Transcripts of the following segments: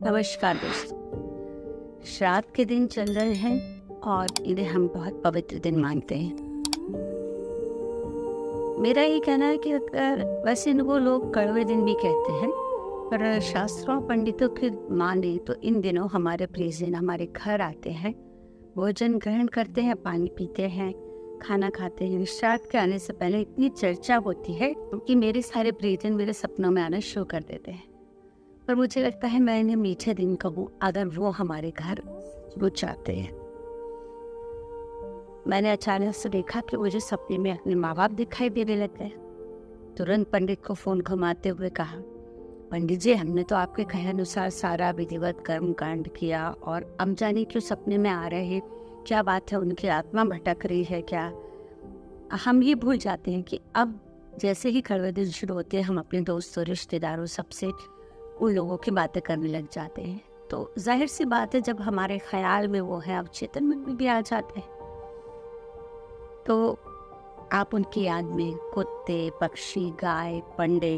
नमस्कार दोस्तों। श्राद्ध के दिन चल रहे हैं और इन्हें हम बहुत पवित्र दिन मानते हैं। मेरा ये कहना है कि अगर वैसे इनको लोग कड़वे दिन भी कहते हैं, पर शास्त्रों पंडितों की माने तो इन दिनों हमारे प्रियजन हमारे घर आते हैं, भोजन ग्रहण करते हैं, पानी पीते हैं, खाना खाते हैं। श्राद्ध के आने से पहले इतनी चर्चा होती है कि मेरे सारे प्रियजन मेरे सपनों में आना शुरू कर देते हैं। पर मुझे लगता है मैं इन्हें मीठे दिन कहूँ अगर वो हमारे घर रुच आते हैं। मैंने अचानक से देखा कि मुझे सपने में अपने माँ बाप दिखाई देने लग गए। तुरंत पंडित को फोन घुमाते हुए कहा, पंडित जी, हमने तो आपके कहे अनुसार सारा विधिवत कर्म कांड किया और अब जाने क्यों सपने में आ रहे हैं। क्या बात है, उनकी आत्मा भटक रही है क्या? हम ये भूल जाते हैं कि अब जैसे ही कड़वे दिन शुरू होते हैं हम अपने दोस्तों रिश्तेदारों सबसे उन लोगों की बातें करने लग जाते हैं। तो जाहिर सी बात है, जब हमारे ख्याल में वो है अब चेतन में भी आ जाते हैं। तो आप उनकी याद में कुत्ते, पक्षी, गाय, पंडे,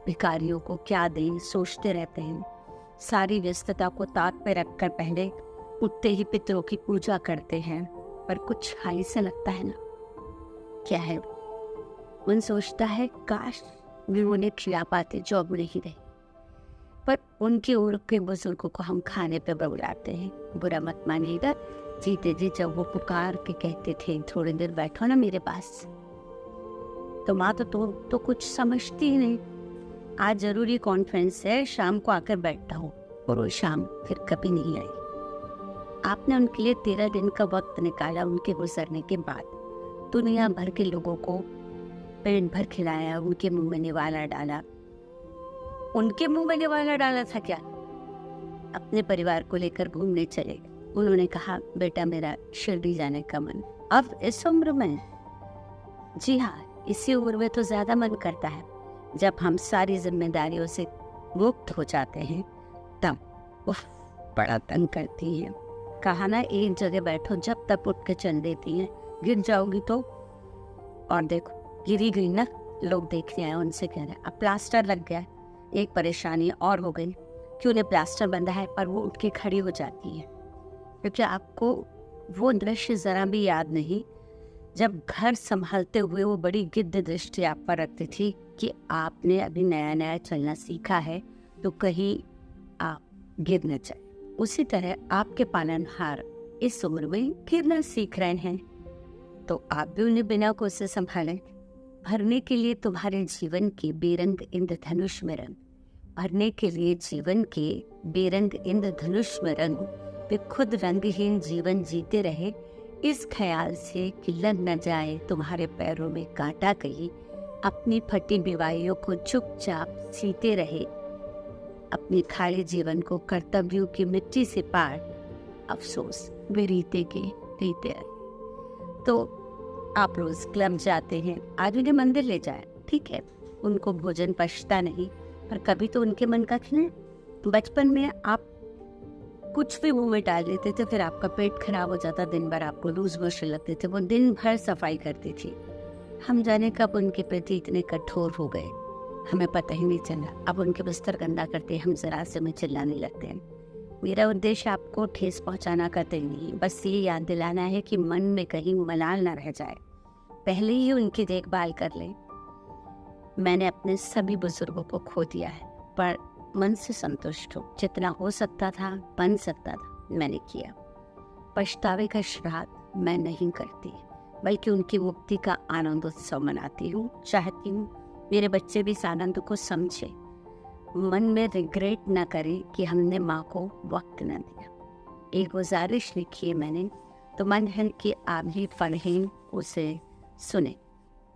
भिखारियों को क्या दें सोचते रहते हैं। सारी व्यस्तता को ताक पे रखकर पहले उठते ही पितरों की पूजा करते हैं। पर कुछ हाई से लगता है ना, क्या है? मन सोचता है काश वे उन्हें खिला पाते जो अब नहीं रहे। पर उनकी उम्र के बुजुर्गों को हम खाने पे बुलाते हैं। बुरा मत मानिएगा, जीते जी जब वो पुकार के कहते थे थोड़ी देर बैठो ना मेरे पास, तो माँ तो कुछ समझती ही नहीं। आज जरूरी कॉन्फ्रेंस है, शाम को आकर बैठता हूँ। और वो शाम फिर कभी नहीं आई। आपने उनके लिए 13 दिन का वक्त निकाला। उनके गुजरने के बाद दुनिया भर के लोगों को पेट भर खिलाया, उनके मुंह में निवाला डाला। उनके मुंह में निवाला डाला था क्या? अपने परिवार को लेकर घूमने चले गए। उन्होंने कहा, बेटा मेरा शिरडी जाने का मन अब इस उम्र में। जी हाँ, इसी उम्र में तो ज्यादा मन करता है। जब हम सारी जिम्मेदारियों से मुक्त हो जाते हैं तब उफ, बड़ा तंग करती है। कहा ना एक जगह बैठो, जब तक उठ के चल देती है। गिर जाओगी तो। और देखो गिरी गई ना, लोग देखने आए, उनसे कह रहे अब प्लास्टर लग गया। एक परेशानी और हो गई कि उन्हें प्लास्टर बंधा है पर वो उठ के खड़ी हो जाती है। क्योंकि आपको वो दृश्य जरा भी याद नहीं जब घर संभालते हुए वो बड़ी गिद्ध दृष्टि आप पर रखती थी कि आपने अभी नया नया चलना सीखा है तो कहीं आप गिर न जाए। उसी तरह आपके पालनहार इस उम्र में गिरना सीख रहे हैं, तो आप भी उन्हें बिना कोसे संभालें। भरने के लिए तुम्हारे जीवन के बेरंग इंद्रधनुष में रंग, भरने के लिए जीवन के बेरंग इंद्रधनुष में रंग, वे खुद रंगहीन जीवन जीते रहे इस ख्याल से कि लग न जाए तुम्हारे पैरों में कांटा कहीं। अपनी फटी बीवाइयों को चुपचाप सीते रहे, अपनी खाली जीवन को कर्तव्यों की मिट्टी से पार अफसोस वे रीते रहे। तो आप रोज क्लब जाते हैं, आज उन्हें मंदिर ले जाए, ठीक है, उनको भोजन पछता नहीं, पर कभी तो उनके मन का खिले। बचपन में आप कुछ भी मुंह में डाल लेते थे, फिर आपका पेट खराब हो जाता, दिन भर आपको लूज मोशन लगते थे। वो दिन भर सफाई करती थी। हम जाने कब उनके प्रति इतने कठोर हो गए, हमें पता ही नहीं चला। अब उनके बिस्तर गंदा करते हम जरा से में चिल्लाने लगते हैं। मेरा उद्देश्य आपको ठेस पहुंचाना कतई नहीं, बस ये याद दिलाना है कि मन में कहीं मलाल ना रह जाए। पहले ही उनकी देखभाल कर लें। मैंने अपने सभी बुजुर्गों को खो दिया है, पर मन से संतुष्ट हूँ। जितना हो सकता था, बन सकता था, मैंने किया। पछतावे का श्राद्ध मैं नहीं करती, बल्कि उनकी मुक्ति का आनंद उत्सव मनाती हूँ। चाहती हूँ मेरे बच्चे भी इस आनंद को समझे, मन में रिग्रेट न करे कि हमने माँ को वक्त न दिया। एक गुजारिश लिखी है मैंने, तो मन है कि आप भी पढ़ें, उसे सुने।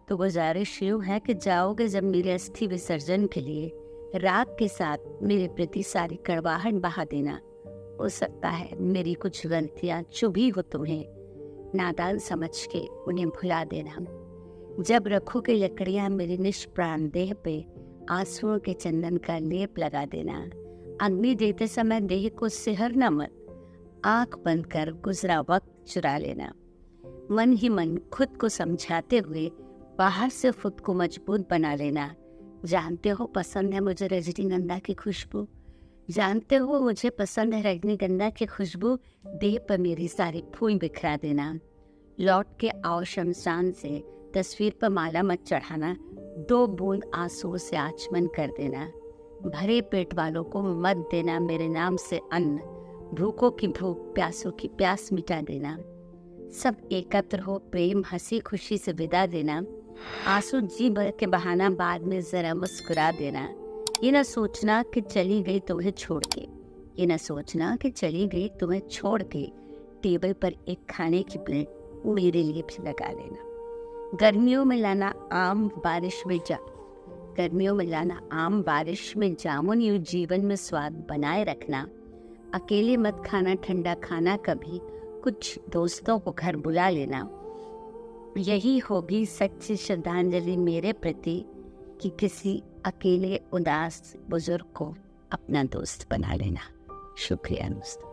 तो गुजारिश यूँ है कि जाओगे जब मेरे अस्थि विसर्जन के लिए, राग के साथ मेरे प्रति सारी कड़वाहट बहा देना। हो सकता है मेरी कुछ गलतियाँ चुभी हो तुम्हें, नादान समझ के उन्हें भुला देना। जब रखोगे लकड़ियाँ मेरी निष्प्राण देह पे, आंसुओं के चंदन का लेप लगा देना। अग्नि देते समय देह को सिहरना मत, आंख बंद कर गुजरा वक्त चुरा लेना। मन ही मन खुद को समझाते हुए बाहर से खुद को मजबूत बना लेना। जानते हो पसंद है मुझे रजनीगंधा की खुशबू, जानते हो मुझे पसंद है रजनीगंधा की खुशबू, देह पर मेरी सारी फूल बिखरा देना। लौट के आओ शमशान से, तस्वीर पर माला मत चढ़ाना, 2 बूंद आंसू से आचमन कर देना। भरे पेट वालों को मत देना मेरे नाम से अन्न, भूखों की भूख प्यासों की प्यास मिटा देना। सब एकत्र हो प्रेम हंसी खुशी से विदा देना। आंसू जी भर के बहाना, बाद में जरा मुस्कुरा देना। ये ना सोचना कि चली गई तुम्हें छोड़ के, ये ना सोचना कि चली गई तुम्हें छोड़ के। टेबल पर एक खाने की प्लेट मेरे लिए भी लगा लेना। गर्मियों में लाना आम, बारिश में गर्मियों में लाना आम, बारिश में जामुन, यूं जीवन में स्वाद बनाए रखना। अकेले मत खाना ठंडा खाना कभी, कुछ दोस्तों को घर बुला लेना। यही होगी सच्ची श्रद्धांजलि मेरे प्रति कि किसी अकेले उदास बुजुर्ग को अपना दोस्त बना लेना। शुक्रिया दोस्तों।